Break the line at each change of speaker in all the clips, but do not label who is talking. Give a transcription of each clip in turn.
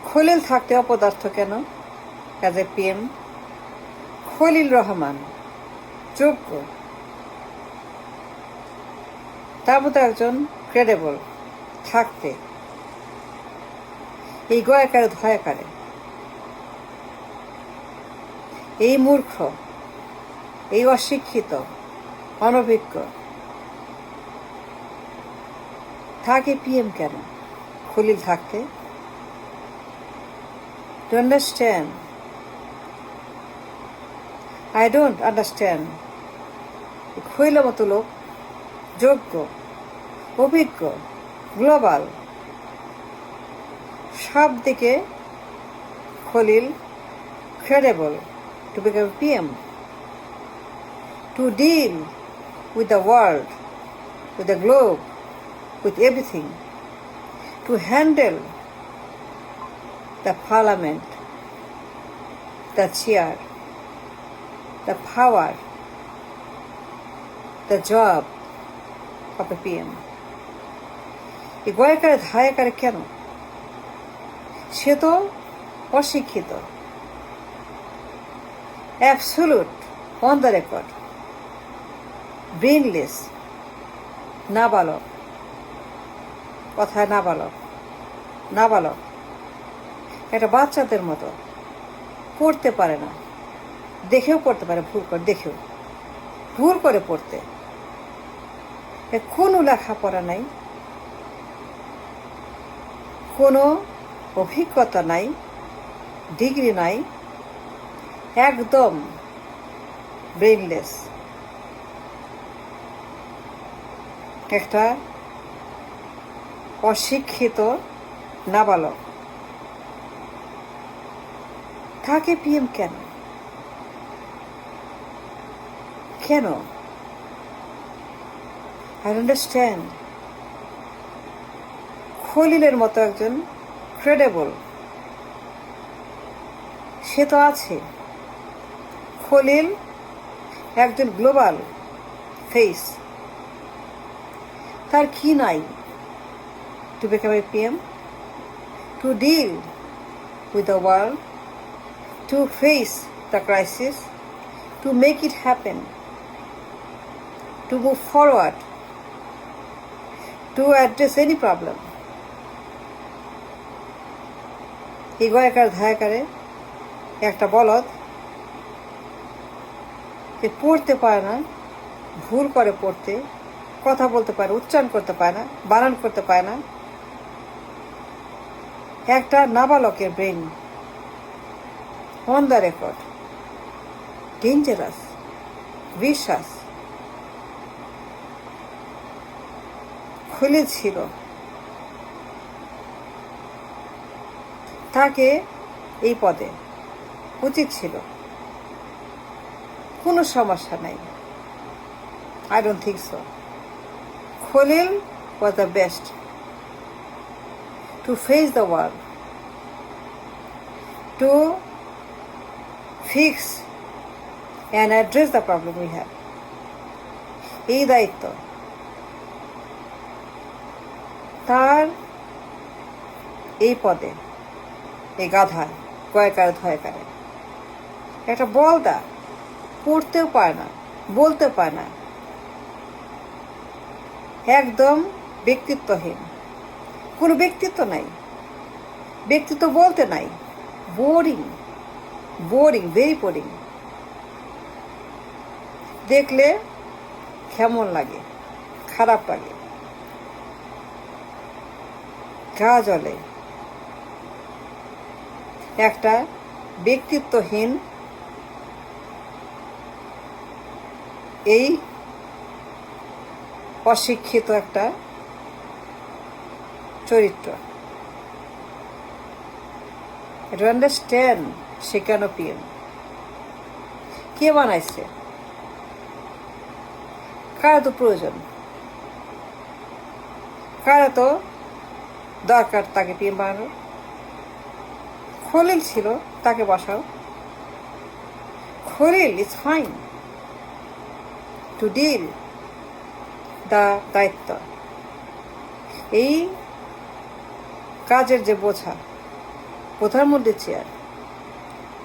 খলিল থাকতে অপদার্থ কেন? As a PM Khalil Rahman যোগ্য, তার মতো একজন ক্রেডেবল থাকতে এই গয়াকারে ধয়াকারে এই মূর্খ, এই অশিক্ষিত, অনভিজ্ঞ থাকে পিএম কেন? খলিল থাকতে to understand. I don't understand. খৈল মতো লোক, যোগ্য, অভিজ্ঞ, গ্লোবাল, সব দিকে Khalil credible to become PM, to deal with the world, with the globe, with everything, to handle the parliament, the chair, the power, the job of a PM. এই গয়াকারে ধায়াকারে কেন? সে তো অশিক্ষিত, absolute, on the record, brainless, নাবালক, কথায় নাবালক একটা বাচ্চাদের মতো, পড়তে পারে না, দেখেও পড়তে পারে, ভুল করে পড়তে, কোনো লেখাপড়া নাই, কোনো অভিজ্ঞতা নাই, ডিগ্রি নাই, একদম ব্রেনলেস একটা অশিক্ষিত নাবালক থাকে পিএম কেন? I understand. খলিলের মতো একজন ক্রেডেবল সে তো আছে। খলিল একজন গ্লোবাল ফেস, তার কি নাই? to become a PM, to deal with the world, to face the crisis, to make it happen, to move forward, to address any problem. এই গয়াকার ধায়াকারে একটা বলদ, পড়তে পারে না, ভুল করে পড়তে, কথা বলতে পারে, উচ্চারণ করতে পারে না, বানান করতে পারে না, একটা নাবালকের brain, on the record, dangerous, বিশ্বাস খলিল ছিল। তাকে এই পদে উচিত ছিল, কোনো সমস্যা নাই। I don't think so. Khalil was the best to face the world, to fix and address the problem we have. এই দায়িত্ব তার, এই পদে এই গাধায় গয়াকারে ধয়াকারে একটা বলদা, পড়তেও পারে না, বলতে পারে না, একদম ব্যক্তিত্বহীন, কোনো ব্যক্তিত্ব নাই, ব্যক্তিত্ব বলতে নাই, বোরিং, ভেরি বোরিং, দেখলে কেমন লাগে, খারাপ লাগে, গা জ্বলে। একটা ব্যক্তিত্বহীন এই অশিক্ষিত একটা চরিত্র। টু আন্ডারস্ট্যান্ড সে কেন পিএম, কে বানাইছে, কার তো প্রয়োজন, কার তো দরকার তাকে পিএম বানানোর? খলিল ছিল, তাকে বসাও। Khalil is fine to deal the দায়িত্ব, এই কাজের যে বোঝা, প্রধানমন্ত্রীর চেয়ার।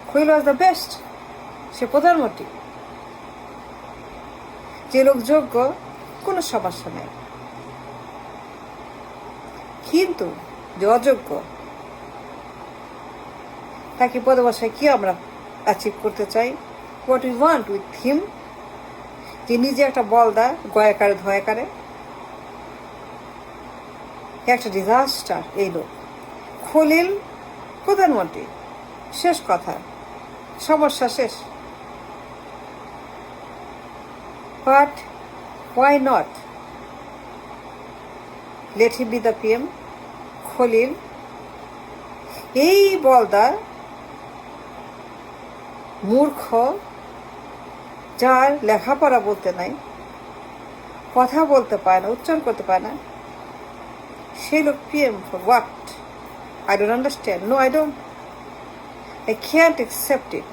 খলিল ওয়াজ দ্য বেস্ট, সে প্রধানমন্ত্রী। যে লোক যোগ্য, কোনো সমস্যা নেই, কিন্তু যে অযোগ্য তাকে পদে বসায় কি আমরা অ্যাচিভ করতে চাই, what we want with him, যে নিজে একটা বলদা, গয়াকারে ধয়াকারে, একটা ডিজাস্টার এই লোক। খলিল প্রধানমন্ত্রী, শেষ কথা, সমস্যা শেষ। But why not let him be the PM. Khalil এই বলদা মূর্খ, যার লেখাপড়া বলতে নাই, কথা বলতে পারে না, উচ্চারণ করতে পারে না, সেই লোক PM for what? I don't understand. No, I don't. I can't accept it.